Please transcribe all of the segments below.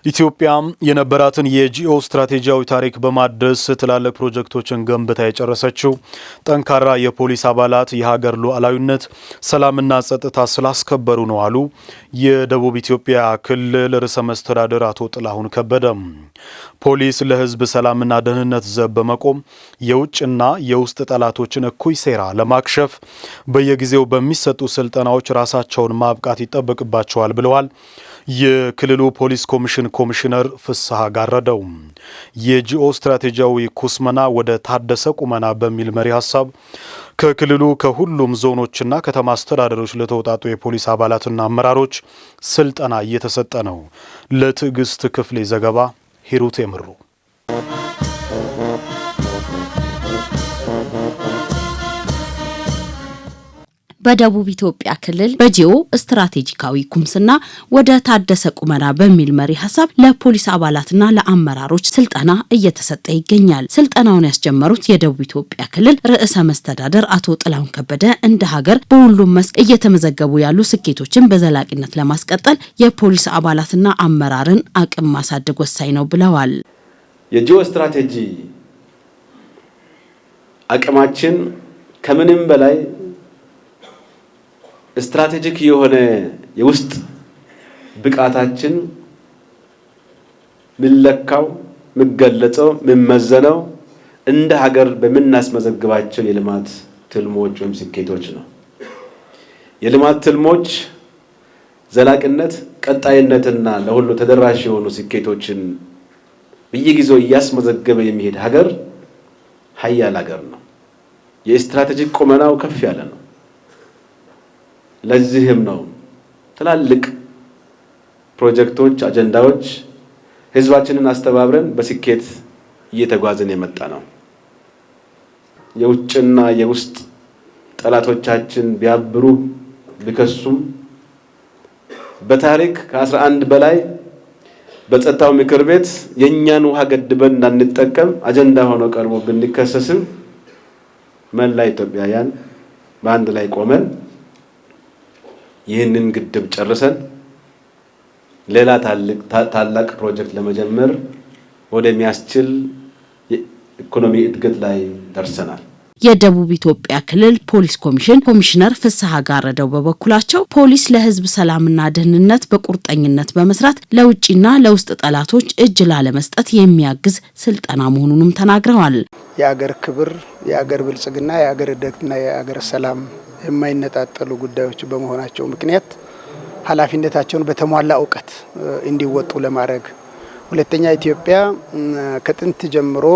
ኢትዮጵያ የነበራትን የጂኦ ስትራቴጂያዊ ታሪክ በማደስ ትላልቅ ፕሮጀክቶችን ገንብታ የጨረሰችው ጠንካራ የፖሊስ አባላት የሀገር ሉዓላዊነት ሰላምና ጸጥታ ስላስከበሩ ነው አሉ የደቡብ ኢትዮጵያ ክልል ርዕሰ መስተዳድር አቶ ጥላሁን ከበደ። ፖሊስ ለሕዝብ ሰላምና ደህንነት ዘብ በመቆም የውጭና የውስጥ ጠላቶችን እኩይ ሴራ ለማክሸፍ በየጊዜው በሚሰጡ ስልጠናዎች ራሳቸውን ማብቃት ይጠበቅባቸዋል ብለዋል። የክልሉ ፖሊስ ኮሚሽን ኮሚሽነር ፍስሐ ጋረደው የጂኦ ስትራቴጂያዊ ኩስመና ወደ ታደሰ ቁመና በሚል መሪ ሐሳብ ከክልሉ ከሁሉም ዞኖችና ከተማ አስተዳደሮች ለተውጣጡ የፖሊስ አባላትና አመራሮች ስልጠና እየተሰጠ ነው። ለትዕግስት ክፍሌ ዘገባ ሂሩት የምሩ። በደቡብ ኢትዮጵያ ክልል በጂኦ ስትራቴጂካዊ ኩምስና ወደ ታደሰ ቁመና በሚል መሪ ሐሳብ ለፖሊስ አባላትና ለአመራሮች ስልጠና እየተሰጠ ይገኛል። ስልጠናውን ያስጀመሩት የደቡብ ኢትዮጵያ ክልል ርዕሰ መስተዳድር አቶ ጥላሁን ከበደ እንደ ሀገር በሁሉም መስክ እየተመዘገቡ ያሉ ስኬቶችን በዘላቂነት ለማስቀጠል የፖሊስ አባላትና አመራርን አቅም ማሳደግ ወሳኝ ነው ብለዋል። የጂኦ ስትራቴጂ አቅማችን ከምንም በላይ ስትራቴጂክ የሆነ የውስጥ ብቃታችን ምለካው ምገለጸው ምመዘነው እንደ ሀገር በመናስመዘግባቸው የልማት ትልሞች ወይም ስኬቶች ነው። የልማት ትልሞች ዘላቂነት ቀጣይነትና ለሁሉ ተደራሽ የሆኑ ስኬቶችን በየጊዜው እያስመዘገበ የሚሄድ ሀገር ሀያል ሀገር ነው። የስትራቴጂክ ቁመናው ከፍ ያለ ነው። ለዚህም ነው ትላልቅ ፕሮጀክቶች አጀንዳዎች ህዝባችንን አስተባብረን በስኬት እየተጓዝን የመጣ ነው። የውጭና የውስጥ ጠላቶቻችን ቢያብሩ ቢከሱም በታሪክ ከ11 በላይ በጸጥታው ምክር ቤት የኛን ውሃ ገድበን እንዳንጠቀም አጀንዳ ሆኖ ቀርቦ ብንከሰስም መላ ኢትዮጵያውያን በአንድ ላይ ቆመን ይህንን ግድብ ጨርሰን ሌላ ታላቅ ፕሮጀክት ለመጀመር ወደሚያስችል የኢኮኖሚ እድገት ላይ ደርሰናል። የደቡብ ኢትዮጵያ ክልል ፖሊስ ኮሚሽን ኮሚሽነር ፍስሐ ጋረደው በበኩላቸው ፖሊስ ለሕዝብ ሰላምና ደህንነት በቁርጠኝነት በመስራት ለውጭና ለውስጥ ጠላቶች እጅ ላለመስጠት የሚያግዝ ስልጠና መሆኑንም ተናግረዋል። የአገር ክብር፣ የአገር ብልጽግና፣ የአገር እድገትና የአገር ሰላም የማይነጣጠሉ ጉዳዮች በመሆናቸው ምክንያት ኃላፊነታቸውን በተሟላ እውቀት እንዲወጡ ለማድረግ፣ ሁለተኛ ኢትዮጵያ ከጥንት ጀምሮ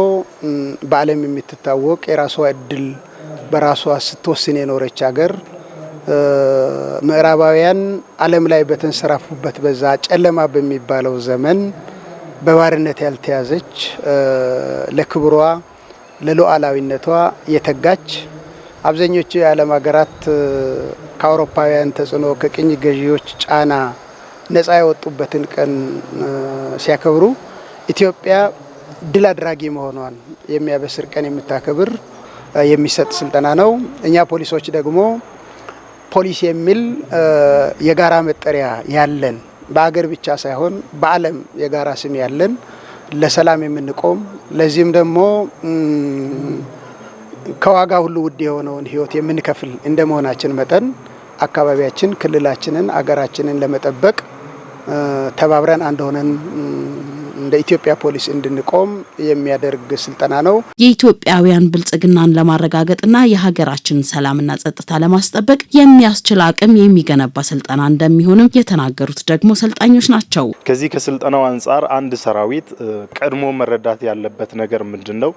በዓለም የምትታወቅ የራሷ እድል በራሷ ስትወስን የኖረች ሀገር ምዕራባውያን ዓለም ላይ በተንሰራፉበት በዛ ጨለማ በሚባለው ዘመን በባርነት ያልተያዘች ለክብሯ ለሉዓላዊነቷ የተጋች አብዛኞቹ የዓለም ሀገራት ከአውሮፓውያን ተጽዕኖ ከቅኝ ገዢዎች ጫና ነፃ የወጡበትን ቀን ሲያከብሩ ኢትዮጵያ ድል አድራጊ መሆኗን የሚያበስር ቀን የምታከብር የሚሰጥ ስልጠና ነው። እኛ ፖሊሶች ደግሞ ፖሊስ የሚል የጋራ መጠሪያ ያለን በአገር ብቻ ሳይሆን በዓለም የጋራ ስም ያለን ለሰላም የምንቆም ለዚህም ደግሞ ከዋጋ ሁሉ ውድ የሆነውን ሕይወት የምንከፍል እንደመሆናችን መጠን አካባቢያችን፣ ክልላችንን፣ አገራችንን ለመጠበቅ ተባብረን አንድ ሆነን እንደ ኢትዮጵያ ፖሊስ እንድንቆም የሚያደርግ ስልጠና ነው። የኢትዮጵያውያን ብልጽግናን ለማረጋገጥና የሀገራችንን ሰላምና ጸጥታ ለማስጠበቅ የሚያስችል አቅም የሚገነባ ስልጠና እንደሚሆንም የተናገሩት ደግሞ ሰልጣኞች ናቸው። ከዚህ ከስልጠናው አንጻር አንድ ሰራዊት ቀድሞ መረዳት ያለበት ነገር ምንድነው?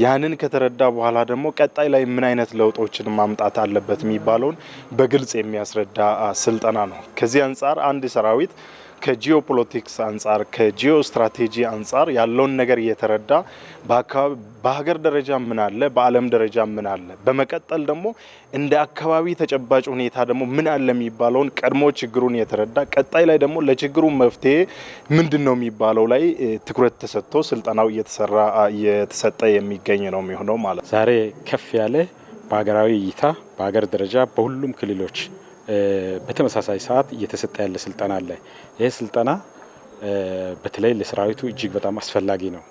ያንን ከተረዳ በኋላ ደግሞ ቀጣይ ላይ ምን አይነት ለውጦችን ማምጣት አለበት የሚባለውን በግልጽ የሚያስረዳ ስልጠና ነው። ከዚህ አንጻር አንድ ሰራዊት ከጂኦፖለቲክስ አንጻር ከጂኦ ስትራቴጂ አንጻር ያለውን ነገር እየተረዳ በሀገር ደረጃ ምን አለ፣ በዓለም ደረጃ ምን አለ፣ በመቀጠል ደግሞ እንደ አካባቢ ተጨባጭ ሁኔታ ደግሞ ምን አለ የሚባለውን ቀድሞ ችግሩን እየተረዳ ቀጣይ ላይ ደግሞ ለችግሩ መፍትሄ ምንድነው የሚባለው ላይ ትኩረት ተሰጥቶ ስልጠናው እየተሰጠ የሚገኝ ነው የሚሆነው ማለት። ዛሬ ከፍ ያለ በሀገራዊ እይታ በሀገር ደረጃ በሁሉም ክልሎች በተመሳሳይ ሰዓት እየተሰጠ ያለ ስልጠና አለ። ይህ ስልጠና በተለይ ለሰራዊቱ እጅግ በጣም አስፈላጊ ነው።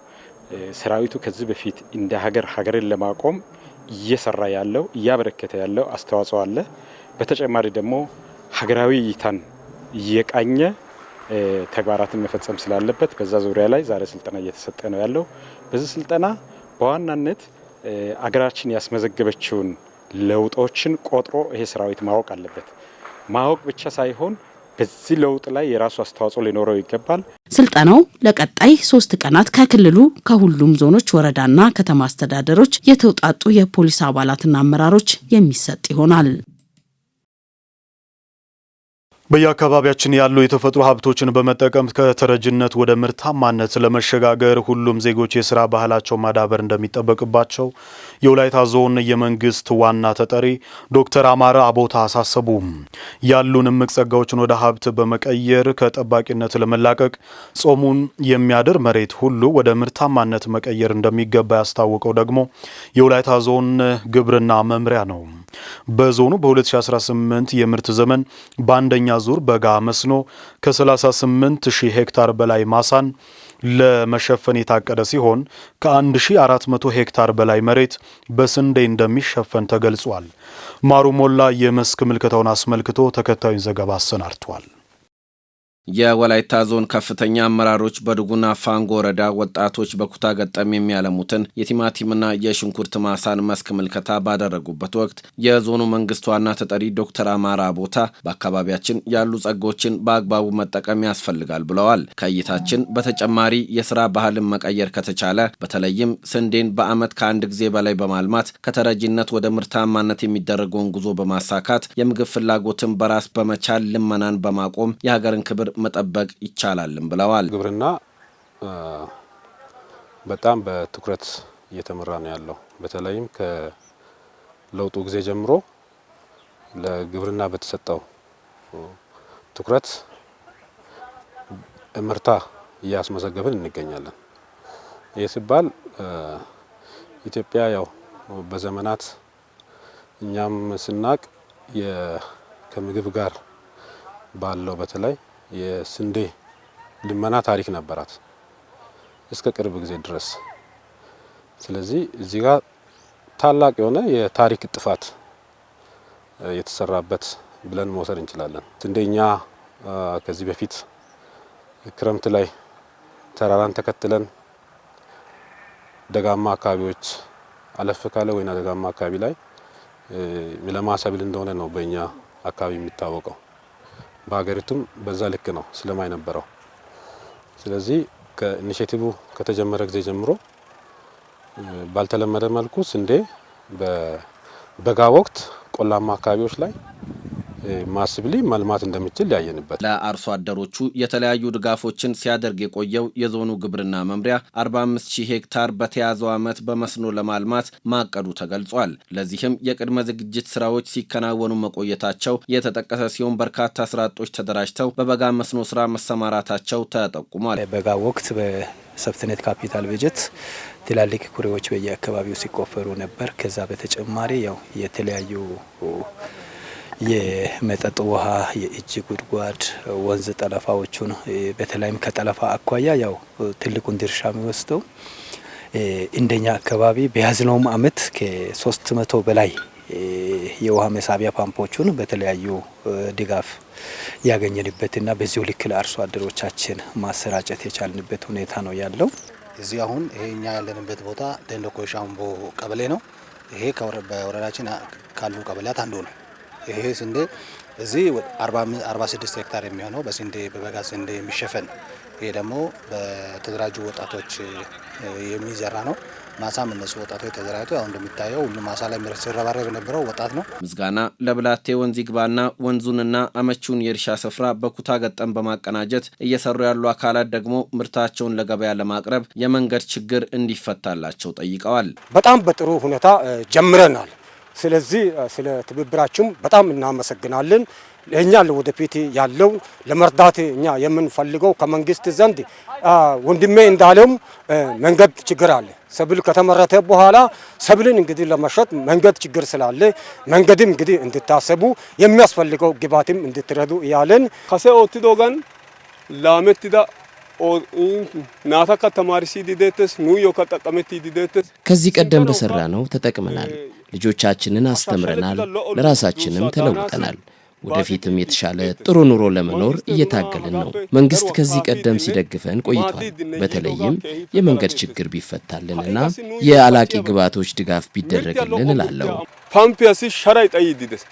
ሰራዊቱ ከዚህ በፊት እንደ ሀገርን ለማቆም እየሰራ ያለው እያበረከተ ያለው አስተዋጽኦ አለ። በተጨማሪ ደግሞ ሀገራዊ እይታን እየቃኘ ተግባራትን መፈጸም ስላለበት በዛ ዙሪያ ላይ ዛሬ ስልጠና እየተሰጠ ነው ያለው። በዚህ ስልጠና በዋናነት አገራችን ያስመዘገበችውን ለውጦችን ቆጥሮ ይሄ ሰራዊት ማወቅ አለበት። ማወቅ ብቻ ሳይሆን በዚህ ለውጥ ላይ የራሱ አስተዋጽኦ ሊኖረው ይገባል። ስልጠናው ለቀጣይ 3 ቀናት ከክልሉ ከሁሉም ዞኖች፣ ወረዳና ከተማ አስተዳደሮች የተውጣጡ የፖሊስ አባላትና አመራሮች የሚሰጥ ይሆናል። በየአካባቢያችን ያሉ የተፈጥሮ ሀብቶችን በመጠቀም ከተረጅነት ወደ ምርታማነት ለመሸጋገር ሁሉም ዜጎች የስራ ባህላቸው ማዳበር እንደሚጠበቅባቸው የወላይታ ዞን የመንግስት ዋና ተጠሪ ዶክተር አማረ አቦታ አሳሰቡ። ያሉን እምቅ ጸጋዎችን ወደ ሀብት በመቀየር ከጠባቂነት ለመላቀቅ ጾሙን የሚያድር መሬት ሁሉ ወደ ምርታማነት መቀየር እንደሚገባ ያስታወቀው ደግሞ የወላይታ ዞን ግብርና መምሪያ ነው። በዞኑ በ2018 የምርት ዘመን በአንደኛ ዙር በጋ መስኖ ከ38,000 ሄክታር በላይ ማሳን ለመሸፈን የታቀደ ሲሆን ከ1400 ሄክታር በላይ መሬት በስንዴ እንደሚሸፈን ተገልጿል። ማሩ ሞላ የመስክ ምልከታውን አስመልክቶ ተከታዩን ዘገባ አሰናድቷል። የወላይታ ዞን ከፍተኛ አመራሮች በድጉና ፋንጎ ወረዳ ወጣቶች በኩታ ገጠም የሚያለሙትን የቲማቲምና የሽንኩርት ማሳን መስክ ምልከታ ባደረጉበት ወቅት የዞኑ መንግስት ዋና ተጠሪ ዶክተር አማረ አቦታ በአካባቢያችን ያሉ ጸጋዎችን በአግባቡ መጠቀም ያስፈልጋል ብለዋል። ከእይታችን በተጨማሪ የስራ ባህልን መቀየር ከተቻለ በተለይም ስንዴን በዓመት ከአንድ ጊዜ በላይ በማልማት ከተረጂነት ወደ ምርታማነት የሚደረገውን ጉዞ በማሳካት የምግብ ፍላጎትን በራስ በመቻል ልመናን በማቆም የሀገርን ክብር መጠበቅ ይቻላልም ብለዋል። ግብርና በጣም በትኩረት እየተመራ ነው ያለው። በተለይም ከለውጡ ጊዜ ጀምሮ ለግብርና በተሰጠው ትኩረት ምርታ እያስመዘገብን እንገኛለን። ይህ ሲባል ኢትዮጵያ ያው በዘመናት እኛም ስናቅ ከምግብ ጋር ባለው በተለይ የስንዴ ልመና ታሪክ ነበራት እስከ ቅርብ ጊዜ ድረስ። ስለዚህ እዚህ ጋር ታላቅ የሆነ የታሪክ ጥፋት የተሰራበት ብለን መውሰድ እንችላለን። ስንዴኛ ከዚህ በፊት ክረምት ላይ ተራራን ተከትለን ደጋማ አካባቢዎች አለፍ ካለ ወይና ደጋማ አካባቢ ላይ ሚለማ ሰብል እንደሆነ ነው በእኛ አካባቢ የሚታወቀው። በሀገሪቱም በዛ ልክ ነው ስለማይ ነበረው። ስለዚህ ከኢኒሼቲቭ ከተጀመረ ጊዜ ጀምሮ ባልተለመደ መልኩ ስንዴ በበጋ ወቅት ቆላማ አካባቢዎች ላይ ማስብሊ መልማት እንደሚችል ያየንበት። ለአርሶ አደሮቹ የተለያዩ ድጋፎችን ሲያደርግ የቆየው የዞኑ ግብርና መምሪያ 45,000 ሄክታር በተያዘው ዓመት በመስኖ ለማልማት ማቀዱ ተገልጿል። ለዚህም የቅድመ ዝግጅት ስራዎች ሲከናወኑ መቆየታቸው የተጠቀሰ ሲሆን በርካታ ስራ አጦች ተደራጅተው በበጋ መስኖ ስራ መሰማራታቸው ተጠቁሟል። በበጋ ወቅት በሰብትኔት ካፒታል በጀት ትላልቅ ኩሬዎች በየአካባቢው ሲቆፈሩ ነበር። ከዛ በተጨማሪ ያው የተለያዩ የመጠጥ ውሃ፣ የእጅ ጉድጓድ፣ ወንዝ ጠለፋዎቹን በተለይም ከጠለፋ አኳያ ያው ትልቁን ድርሻ የሚወስደው እንደኛ አካባቢ በያዝነውም አመት ከ300 በላይ የውሃ መሳቢያ ፓምፖቹን በተለያዩ ድጋፍ ያገኘንበትና በዚሁ ልክ ለአርሶ አደሮቻችን ማሰራጨት የቻልንበት ሁኔታ ነው ያለው። እዚህ አሁን ይሄኛ ያለንበት ቦታ ደንደኮ ሻምቦ ቀበሌ ነው። ይሄ በወረዳችን ካሉ ቀበሌያት አንዱ ነው። ይሄ ስንዴ እዚህ 46 ሄክታር የሚሆነው በስንዴ በበጋ ስንዴ የሚሸፈን፣ ይሄ ደግሞ በተደራጁ ወጣቶች የሚዘራ ነው። ማሳም እነሱ ወጣቶች ተዘራይቶ ያው እንደሚታየው ሁሉ ማሳ ላይ ሲረባረብ የነበረው ወጣት ነው። ምስጋና ለብላቴ ወንዝ ይግባና ወንዙንና አመቺውን የእርሻ ስፍራ በኩታ ገጠም በማቀናጀት እየሰሩ ያሉ አካላት ደግሞ ምርታቸውን ለገበያ ለማቅረብ የመንገድ ችግር እንዲፈታላቸው ጠይቀዋል። በጣም በጥሩ ሁኔታ ጀምረናል። ስለዚህ ስለ ትብብራችሁም በጣም እናመሰግናለን። እኛ ወደፊት ያለው ለመርዳት እኛ የምንፈልገው ከመንግስት ዘንድ ወንድሜ እንዳለም መንገድ ችግር አለ። ሰብል ከተመረተ በኋላ ሰብልን እንግዲህ ለመሸጥ መንገድ ችግር ስላለ መንገድም እንግዲህ እንድታሰቡ የሚያስፈልገው ግባትም እንድትረዱ ያለን ከሰ ኦትዶጋን ላመትዳ ናታ ከተማሪ ሲዲደትስ ኑዮ ከተጠቀመት ዲደትስ ከዚህ ቀደም በሰራ ነው ተጠቅመናል። ልጆቻችንን አስተምረናል፣ ለራሳችንም ተለውጠናል። ወደፊትም የተሻለ ጥሩ ኑሮ ለመኖር እየታገልን ነው። መንግስት ከዚህ ቀደም ሲደግፈን ቆይቷል። በተለይም የመንገድ ችግር ቢፈታልንና የአላቂ ግብዓቶች ድጋፍ ቢደረግልን እላለሁ። ፓምፒያሲ ሸራይ ጠይዲደስ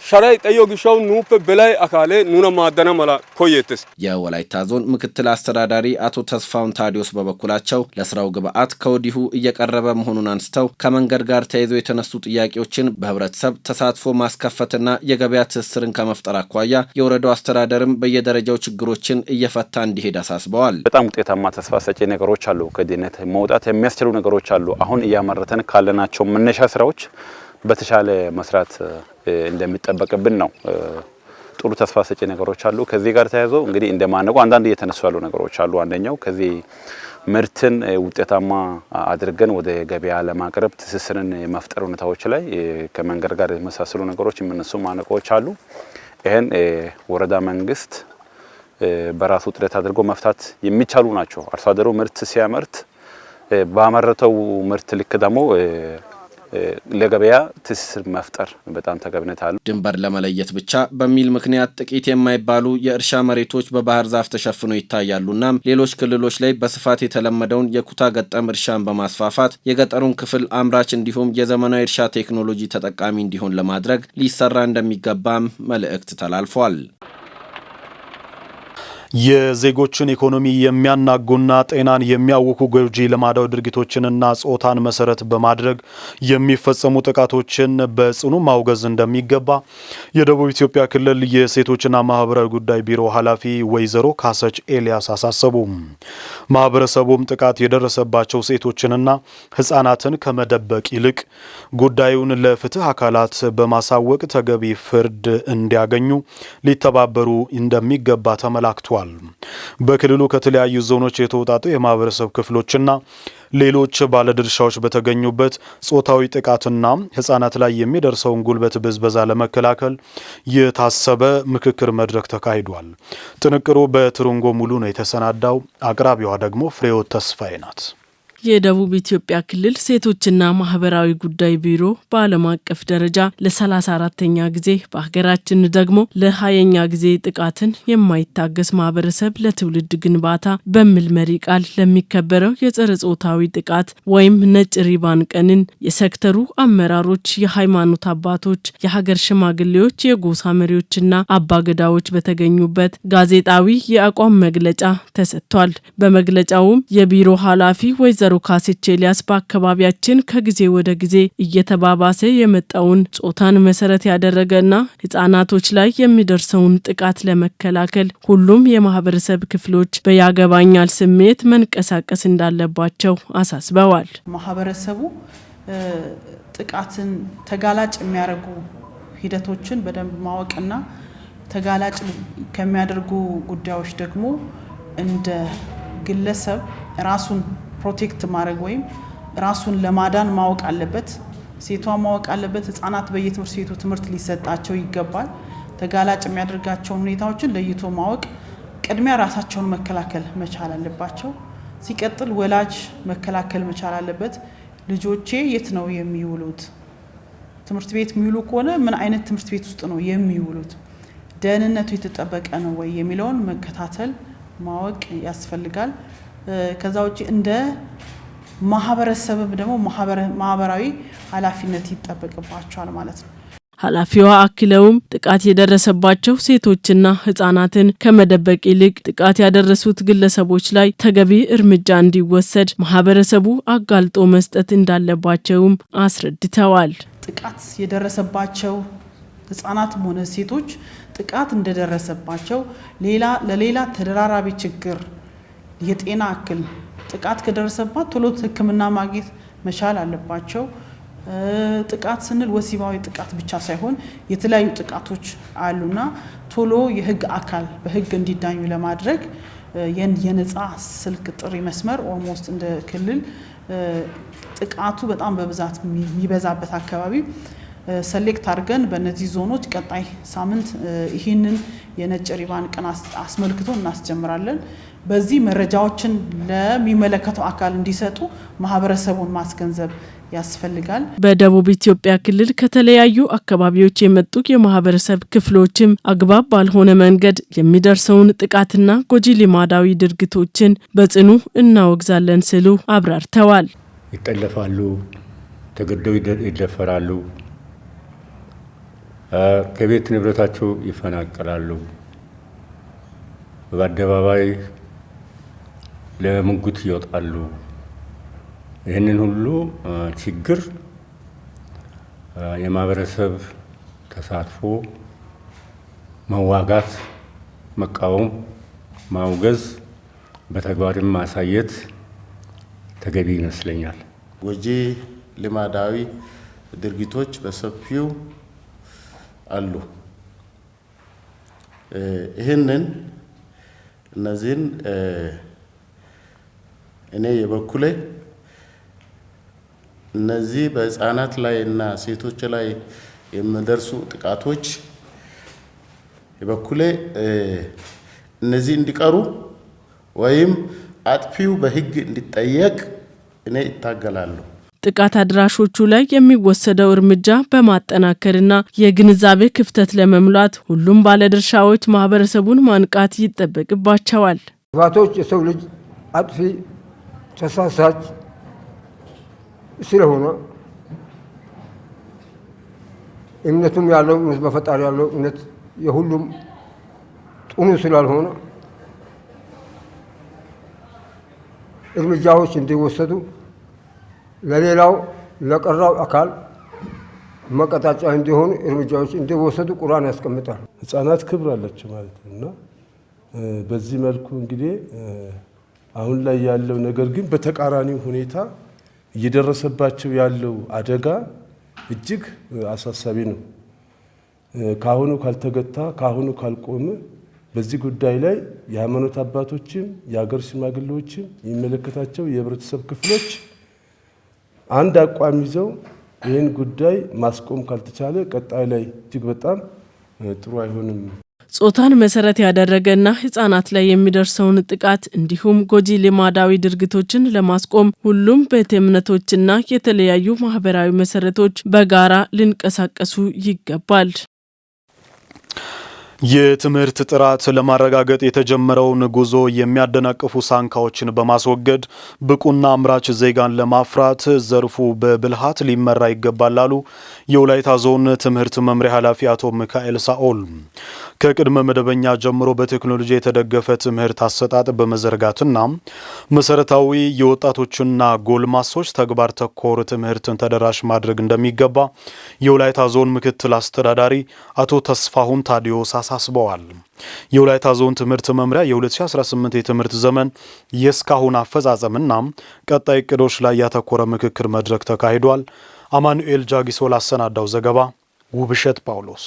ሸራይ ጠዮ ግሻው ኑፕ በላይ አካሌ ኑና ማደና መላ ኮየትስ የወላይታ ዞን ምክትል አስተዳዳሪ አቶ ተስፋውን ታዲዮስ በበኩላቸው ለስራው ግብዓት ከወዲሁ እየቀረበ መሆኑን አንስተው ከመንገድ ጋር ተያይዞ የተነሱ ጥያቄዎችን በህብረተሰብ ተሳትፎ ማስከፈትና የገበያ ትስስርን ከመፍጠር አኳያ የወረዳው አስተዳደርም በየደረጃው ችግሮችን እየፈታ እንዲሄድ አሳስበዋል። በጣም ውጤታማ ተስፋ ሰጪ ነገሮች አሉ። ከድህነት መውጣት የሚያስችሉ ነገሮች አሉ። አሁን እያመረተን ካለናቸው መነሻ ስራዎች በተሻለ መስራት እንደሚጠበቅብን ነው። ጥሩ ተስፋ ሰጪ ነገሮች አሉ። ከዚህ ጋር ተያይዞ እንግዲህ እንደማነቁ አንዳንድ እየተነሱ ያሉ ነገሮች አሉ። አንደኛው ከዚህ ምርትን ውጤታማ አድርገን ወደ ገበያ ለማቅረብ ትስስርን የመፍጠር ሁኔታዎች ላይ ከመንገድ ጋር የመሳሰሉ ነገሮች የሚነሱ ማነቆች አሉ። ይሄን ወረዳ መንግስት በራሱ ጥረት አድርጎ መፍታት የሚቻሉ ናቸው። አርሶ አደሩ ምርት ሲያመርት ባመረተው ምርት ልክ ደግሞ ለገበያ ትስስር መፍጠር በጣም ተገቢነት አለው። ድንበር ለመለየት ብቻ በሚል ምክንያት ጥቂት የማይባሉ የእርሻ መሬቶች በባህር ዛፍ ተሸፍነው ይታያሉና ሌሎች ክልሎች ላይ በስፋት የተለመደውን የኩታ ገጠም እርሻን በማስፋፋት የገጠሩን ክፍል አምራች እንዲሁም የዘመናዊ እርሻ ቴክኖሎጂ ተጠቃሚ እንዲሆን ለማድረግ ሊሰራ እንደሚገባም መልእክት ተላልፏል። የዜጎችን ኢኮኖሚ የሚያናጉና ጤናን የሚያውኩ ጎጂ ልማዳዊ ድርጊቶችንና ጾታን መሰረት በማድረግ የሚፈጸሙ ጥቃቶችን በጽኑ ማውገዝ እንደሚገባ የደቡብ ኢትዮጵያ ክልል የሴቶችና ማህበራዊ ጉዳይ ቢሮ ኃላፊ ወይዘሮ ካሰች ኤልያስ አሳሰቡ። ማህበረሰቡም ጥቃት የደረሰባቸው ሴቶችንና ህጻናትን ከመደበቅ ይልቅ ጉዳዩን ለፍትህ አካላት በማሳወቅ ተገቢ ፍርድ እንዲያገኙ ሊተባበሩ እንደሚገባ ተመላክቷል። በክልሉ ከተለያዩ ዞኖች የተውጣጡ የማህበረሰብ ክፍሎችና ሌሎች ባለድርሻዎች በተገኙበት ጾታዊ ጥቃትና ህጻናት ላይ የሚደርሰውን ጉልበት ብዝበዛ ለመከላከል የታሰበ ምክክር መድረክ ተካሂዷል። ጥንቅሩ በትሩንጎ ሙሉ ነው የተሰናዳው። አቅራቢዋ ደግሞ ፍሬህይወት ተስፋዬ ናት። የደቡብ ኢትዮጵያ ክልል ሴቶችና ማህበራዊ ጉዳይ ቢሮ በዓለም አቀፍ ደረጃ ለ34ኛ ጊዜ በሀገራችን ደግሞ ለ20ኛ ጊዜ ጥቃትን የማይታገስ ማህበረሰብ ለትውልድ ግንባታ በሚል መሪ ቃል ለሚከበረው የጸረ ጾታዊ ጥቃት ወይም ነጭ ሪባን ቀንን የሴክተሩ አመራሮች፣ የሃይማኖት አባቶች፣ የሀገር ሽማግሌዎች፣ የጎሳ መሪዎችና አባገዳዎች በተገኙበት ጋዜጣዊ የአቋም መግለጫ ተሰጥቷል። በመግለጫውም የቢሮ ኃላፊ ወይዘሮ ካሰች ኤልያስ በአካባቢያችን ከጊዜ ወደ ጊዜ እየተባባሰ የመጣውን ጾታን መሰረት ያደረገና ህጻናቶች ላይ የሚደርሰውን ጥቃት ለመከላከል ሁሉም የማህበረሰብ ክፍሎች በያገባኛል ስሜት መንቀሳቀስ እንዳለባቸው አሳስበዋል። ማህበረሰቡ ጥቃትን ተጋላጭ የሚያደርጉ ሂደቶችን በደንብ ማወቅና ተጋላጭ ከሚያደርጉ ጉዳዮች ደግሞ እንደ ግለሰብ ራሱን ፕሮቴክት ማድረግ ወይም ራሱን ለማዳን ማወቅ አለበት። ሴቷ ማወቅ አለበት። ህጻናት በየትምህርት ቤቱ ትምህርት ሊሰጣቸው ይገባል። ተጋላጭ የሚያደርጋቸውን ሁኔታዎችን ለይቶ ማወቅ፣ ቅድሚያ ራሳቸውን መከላከል መቻል አለባቸው። ሲቀጥል ወላጅ መከላከል መቻል አለበት። ልጆቼ የት ነው የሚውሉት? ትምህርት ቤት የሚውሉ ከሆነ ምን አይነት ትምህርት ቤት ውስጥ ነው የሚውሉት? ደህንነቱ የተጠበቀ ነው ወይ የሚለውን መከታተል ማወቅ ያስፈልጋል። ከዛ ውጪ እንደ ማህበረሰብም ደግሞ ማህበራዊ ኃላፊነት ይጠበቅባቸዋል ማለት ነው። ኃላፊዋ አክለውም ጥቃት የደረሰባቸው ሴቶችና ህጻናትን ከመደበቅ ይልቅ ጥቃት ያደረሱት ግለሰቦች ላይ ተገቢ እርምጃ እንዲወሰድ ማህበረሰቡ አጋልጦ መስጠት እንዳለባቸውም አስረድተዋል። ጥቃት የደረሰባቸው ህጻናትም ሆነ ሴቶች ጥቃት እንደደረሰባቸው ለሌላ ተደራራቢ ችግር የጤና እክል ጥቃት ከደረሰባት ቶሎ ሕክምና ማግኘት መቻል አለባቸው። ጥቃት ስንል ወሲባዊ ጥቃት ብቻ ሳይሆን የተለያዩ ጥቃቶች አሉና ቶሎ የህግ አካል በህግ እንዲዳኙ ለማድረግ የነጻ ስልክ ጥሪ መስመር ኦልሞስት እንደ ክልል ጥቃቱ በጣም በብዛት የሚበዛበት አካባቢ ሰሌክት አድርገን በእነዚህ ዞኖች ቀጣይ ሳምንት ይህንን የነጭ ሪባን ቀን አስመልክቶ እናስጀምራለን። በዚህ መረጃዎችን ለሚመለከተው አካል እንዲሰጡ ማህበረሰቡን ማስገንዘብ ያስፈልጋል። በደቡብ ኢትዮጵያ ክልል ከተለያዩ አካባቢዎች የመጡ የማህበረሰብ ክፍሎችም አግባብ ባልሆነ መንገድ የሚደርሰውን ጥቃትና ጎጂ ልማዳዊ ድርጊቶችን በጽኑ እናወግዛለን ሲሉ አብራርተዋል። ይጠለፋሉ፣ ተገደው ይደፈራሉ፣ ከቤት ንብረታቸው ይፈናቀላሉ፣ በአደባባይ ለምንጉት ይወጣሉ። ይህንን ሁሉ ችግር የማህበረሰብ ተሳትፎ መዋጋት፣ መቃወም፣ ማውገዝ፣ በተግባርም ማሳየት ተገቢ ይመስለኛል። ጎጂ ልማዳዊ ድርጊቶች በሰፊው አሉ። እነዚህን እኔ የበኩሌ እነዚህ በህፃናት ላይ እና ሴቶች ላይ የሚደርሱ ጥቃቶች የበኩሌ እነዚህ እንዲቀሩ ወይም አጥፊው በህግ እንዲጠየቅ እኔ ይታገላለሁ። ጥቃት አድራሾቹ ላይ የሚወሰደው እርምጃ በማጠናከርና የግንዛቤ ክፍተት ለመሙላት ሁሉም ባለድርሻዎች ማህበረሰቡን ማንቃት ይጠበቅባቸዋል። ጥፋቶች የሰው ልጅ አጥፊ ተሳሳች ስለሆነ እምነቱም ያለው እምነት በፈጣሪ ያለው እምነት የሁሉም ጥኑ ስላልሆነ እርምጃዎች እንዲወሰዱ ለሌላው ለቀራው አካል መቀጣጫ እንዲሆኑ እርምጃዎች እንዲወሰዱ ቁርአን ያስቀምጣል። ህፃናት ክብር አላቸው ማለት ነውና በዚህ መልኩ እንግዲህ አሁን ላይ ያለው ነገር ግን በተቃራኒው ሁኔታ እየደረሰባቸው ያለው አደጋ እጅግ አሳሳቢ ነው። ካሁኑ ካልተገታ ካሁኑ ካልቆመ በዚህ ጉዳይ ላይ የሃይማኖት አባቶችም የሀገር ሽማግሌዎችም የሚመለከታቸው የህብረተሰብ ክፍሎች አንድ አቋም ይዘው ይህን ጉዳይ ማስቆም ካልተቻለ ቀጣይ ላይ እጅግ በጣም ጥሩ አይሆንም። ጾታን መሰረት ያደረገና ህጻናት ላይ የሚደርሰውን ጥቃት እንዲሁም ጎጂ ልማዳዊ ድርጊቶችን ለማስቆም ሁሉም ቤተ እምነቶችና የተለያዩ ማህበራዊ መሰረቶች በጋራ ሊንቀሳቀሱ ይገባል። የትምህርት ጥራት ለማረጋገጥ የተጀመረውን ጉዞ የሚያደናቅፉ ሳንካዎችን በማስወገድ ብቁና አምራች ዜጋን ለማፍራት ዘርፉ በብልሃት ሊመራ ይገባል አሉ የወላይታ ዞን ትምህርት መምሪያ ኃላፊ አቶ ሚካኤል ሳኦል። ከቅድመ መደበኛ ጀምሮ በቴክኖሎጂ የተደገፈ ትምህርት አሰጣጥ በመዘርጋትና መሰረታዊ የወጣቶችና ጎልማሶች ተግባር ተኮር ትምህርትን ተደራሽ ማድረግ እንደሚገባ የወላይታ ዞን ምክትል አስተዳዳሪ አቶ ተስፋሁን ታዲዮስ አሳስበዋል። የወላይታ ዞን ትምህርት መምሪያ የ2018 የትምህርት ዘመን የእስካሁን አፈጻጸምና ቀጣይ እቅዶች ላይ ያተኮረ ምክክር መድረክ ተካሂዷል። አማኑኤል ጃጊሶ ላሰናዳው ዘገባ ውብሸት ጳውሎስ።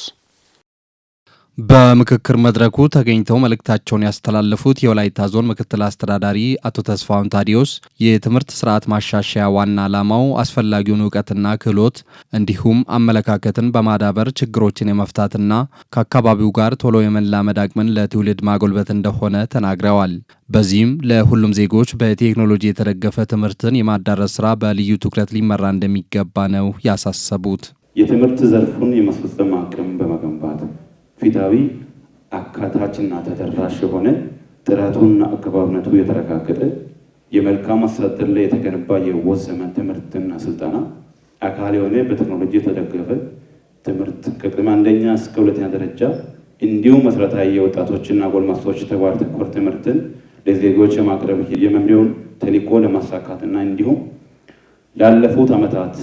በምክክር መድረኩ ተገኝተው መልእክታቸውን ያስተላለፉት የወላይታ ዞን ምክትል አስተዳዳሪ አቶ ተስፋሁን ታዲዮስ የትምህርት ስርዓት ማሻሻያ ዋና ዓላማው አስፈላጊውን እውቀትና ክህሎት እንዲሁም አመለካከትን በማዳበር ችግሮችን የመፍታትና ከአካባቢው ጋር ቶሎ የመላመድ አቅምን ለትውልድ ማጎልበት እንደሆነ ተናግረዋል። በዚህም ለሁሉም ዜጎች በቴክኖሎጂ የተደገፈ ትምህርትን የማዳረስ ስራ በልዩ ትኩረት ሊመራ እንደሚገባ ነው ያሳሰቡት። የትምህርት ዘርፉን የማስፈጸም አቅም በመገንባት ፊታዊ አካታችና ተደራሽ የሆነ ጥራቱና አግባብነቱ የተረጋገጠ የመልካም አስተዳደር ላይ የተገነባ የህይወት ዘመን ትምህርትና ስልጠና አካል የሆነ በቴክኖሎጂ የተደገፈ ትምህርት ከቅድመ አንደኛ እስከ ሁለተኛ ደረጃ እንዲሁም መሰረታዊ የወጣቶችና ጎልማሶች ተግባር ተኮር ትምህርትን ለዜጎች የማቅረብ የመምሪያውን ተልዕኮ ለማሳካትና እንዲሁም ላለፉት ዓመታት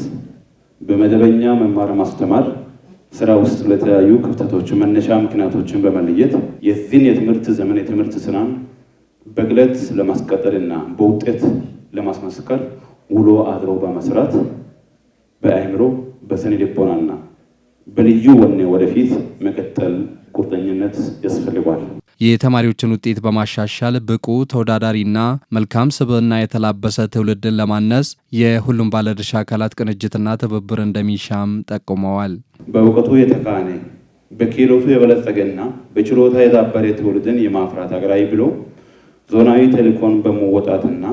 በመደበኛ መማር ማስተማር ስራ ውስጥ ለተለያዩ ክፍተቶች መነሻ ምክንያቶችን በመለየት የዚህን የትምህርት ዘመን የትምህርት ስራን በግለት ለማስቀጠልና በውጤት ለማስመስከር ውሎ አድሮ በመስራት በአእምሮ በስነ ልቦናና በልዩ ወኔ ወደፊት መቀጠል ቁርጠኝነት ያስፈልጋል። የተማሪዎችን ውጤት በማሻሻል ብቁ ተወዳዳሪና መልካም ስብዕና የተላበሰ ትውልድን ለማነጽ የሁሉም ባለድርሻ አካላት ቅንጅትና ትብብር እንደሚሻም ጠቁመዋል። በእውቀቱ የተካነ በክህሎቱ የበለጸገና በችሎታ የዳበረ ትውልድን የማፍራት ሀገራዊ ብሎ ዞናዊ ተልዕኮን በመወጣትና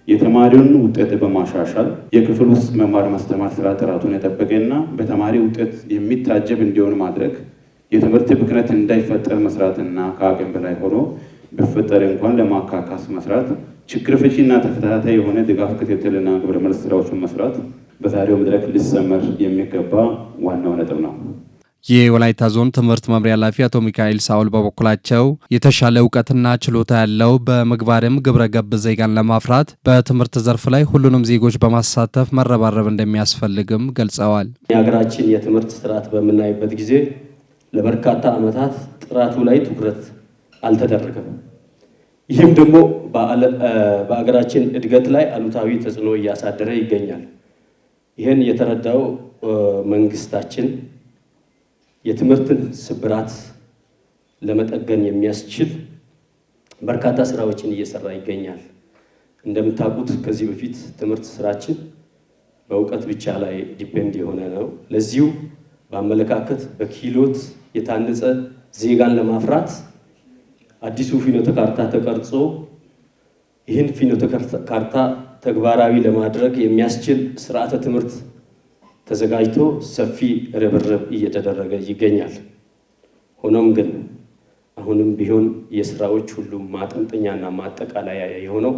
የተማሪውን ውጤት በማሻሻል የክፍል ውስጥ መማር ማስተማር ስራ ጥራቱን የጠበቀና በተማሪ ውጤት የሚታጀብ እንዲሆን ማድረግ የትምህርት ብክነት እንዳይፈጠር መስራትና ከአቅም በላይ ሆኖ ቢፈጠር እንኳን ለማካካስ መስራት ችግር ፈቺና ተከታታይ የሆነ ድጋፍ ክትትልና ግብረ መልስ ስራዎችን መስራት በዛሬው መድረክ ሊሰመር የሚገባ ዋናው ነጥብ ነው። የወላይታ ዞን ትምህርት መምሪያ ኃላፊ አቶ ሚካኤል ሳውል በበኩላቸው የተሻለ እውቀትና ችሎታ ያለው በምግባርም ግብረ ገብ ዜጋን ለማፍራት በትምህርት ዘርፍ ላይ ሁሉንም ዜጎች በማሳተፍ መረባረብ እንደሚያስፈልግም ገልጸዋል። የሀገራችን የትምህርት ስርዓት በምናይበት ጊዜ ለበርካታ ዓመታት ጥራቱ ላይ ትኩረት አልተደረገም። ይህም ደግሞ በሀገራችን እድገት ላይ አሉታዊ ተጽዕኖ እያሳደረ ይገኛል። ይህን የተረዳው መንግስታችን የትምህርትን ስብራት ለመጠገን የሚያስችል በርካታ ስራዎችን እየሰራ ይገኛል። እንደምታውቁት ከዚህ በፊት ትምህርት ስራችን በእውቀት ብቻ ላይ ዲፔንድ የሆነ ነው። ለዚሁ በአመለካከት በክህሎት የታነጸ ዜጋን ለማፍራት አዲሱ ፍኖተ ካርታ ተቀርጾ ይህን ፍኖተ ካርታ ተግባራዊ ለማድረግ የሚያስችል ስርዓተ ትምህርት ተዘጋጅቶ ሰፊ ርብርብ እየተደረገ ይገኛል። ሆኖም ግን አሁንም ቢሆን የስራዎች ሁሉ ማጠንጠኛና ማጠቃለያ የሆነው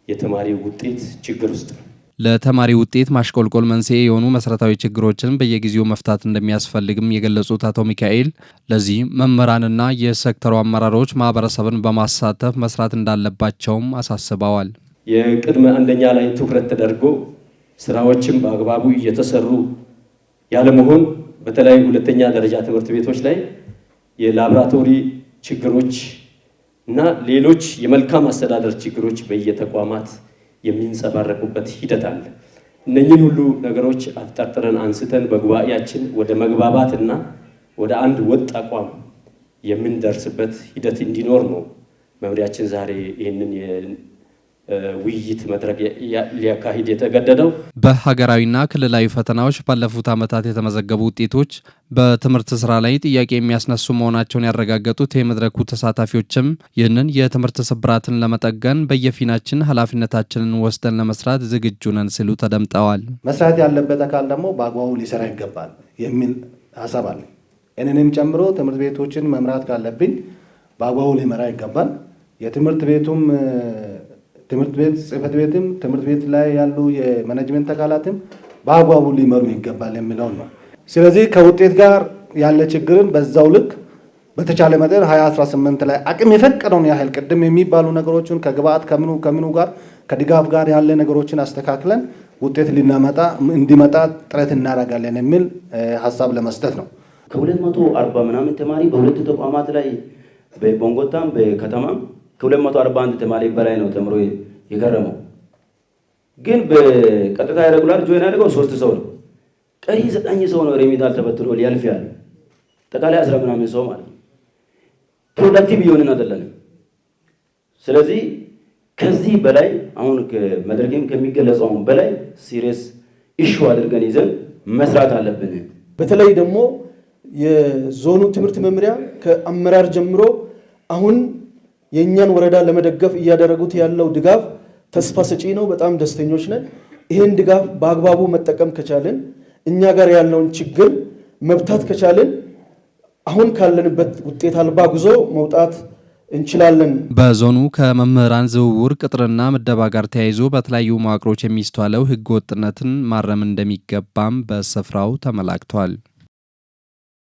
የተማሪ ውጤት ችግር ውስጥ ነው። ለተማሪ ውጤት ማሽቆልቆል መንስኤ የሆኑ መሰረታዊ ችግሮችን በየጊዜው መፍታት እንደሚያስፈልግም የገለጹት አቶ ሚካኤል ለዚህ መምህራንና የሴክተሩ አመራሮች ማህበረሰብን በማሳተፍ መስራት እንዳለባቸውም አሳስበዋል። የቅድመ አንደኛ ላይ ትኩረት ተደርጎ ስራዎችን በአግባቡ እየተሰሩ ያለመሆን በተለይ ሁለተኛ ደረጃ ትምህርት ቤቶች ላይ የላቦራቶሪ ችግሮች እና ሌሎች የመልካም አስተዳደር ችግሮች በየተቋማት የሚንጸባረቁበት ሂደት አለ። እነኚህን ሁሉ ነገሮች አፍጠርጥረን አንስተን በጉባኤያችን ወደ መግባባትና ወደ አንድ ወጥ አቋም የምንደርስበት ሂደት እንዲኖር ነው መምሪያችን ዛሬ ይህንን ውይይት መድረክ ሊያካሂድ የተገደደው። በሀገራዊና ክልላዊ ፈተናዎች ባለፉት ዓመታት የተመዘገቡ ውጤቶች በትምህርት ስራ ላይ ጥያቄ የሚያስነሱ መሆናቸውን ያረጋገጡት የመድረኩ ተሳታፊዎችም ይህንን የትምህርት ስብራትን ለመጠገን በየፊናችን ኃላፊነታችንን ወስደን ለመስራት ዝግጁ ነን ሲሉ ተደምጠዋል። መስራት ያለበት አካል ደግሞ በአግባቡ ሊሰራ ይገባል የሚል ሀሳብ አለ። እኔንም ጨምሮ ትምህርት ቤቶችን መምራት ካለብኝ በአግባቡ ሊመራ ይገባል። የትምህርት ቤቱም ትምህርት ቤት ጽሕፈት ቤትም ትምህርት ቤት ላይ ያሉ የማኔጅመንት አካላትም በአግባቡ ሊመሩ ይገባል የሚለው ነው። ስለዚህ ከውጤት ጋር ያለ ችግርን በዛው ልክ በተቻለ መጠን 2018 ላይ አቅም የፈቀደውን ያህል ቅድም የሚባሉ ነገሮችን ከግብአት ከምኑ ጋር ከድጋፍ ጋር ያለ ነገሮችን አስተካክለን ውጤት እንዲመጣ ጥረት እናደርጋለን የሚል ሀሳብ ለመስጠት ነው። ከ240 ምናምን ተማሪ በሁለቱ ተቋማት ላይ በቦንጎታም በከተማም ከ241 ተማሪ በላይ ነው ተምሮ የከረመው። ግን በቀጥታ ሬጉላር ጆይን አድርገው 3 ሰው ነው። ቀሪ 9 ሰው ነው ሪሚታል ተበትሮ ሊያልፍ ያለ። ጠቃላይ 10 ምናምን ሰው ማለት ነው። ፕሮዳክቲቭ እየሆንን አይደለንም። ስለዚህ ከዚህ በላይ አሁን መድረክም ከሚገለጸው በላይ ሲሪየስ ኢሹ አድርገን ይዘን መስራት አለብን። በተለይ ደግሞ የዞኑ ትምህርት መምሪያ ከአመራር ጀምሮ አሁን የእኛን ወረዳ ለመደገፍ እያደረጉት ያለው ድጋፍ ተስፋ ሰጪ ነው። በጣም ደስተኞች ነን። ይህን ድጋፍ በአግባቡ መጠቀም ከቻልን እኛ ጋር ያለውን ችግር መብታት ከቻልን አሁን ካለንበት ውጤት አልባ ጉዞ መውጣት እንችላለን። በዞኑ ከመምህራን ዝውውር ቅጥርና ምደባ ጋር ተያይዞ በተለያዩ መዋቅሮች የሚስተዋለው ሕገ ወጥነትን ማረም እንደሚገባም በስፍራው ተመላክቷል።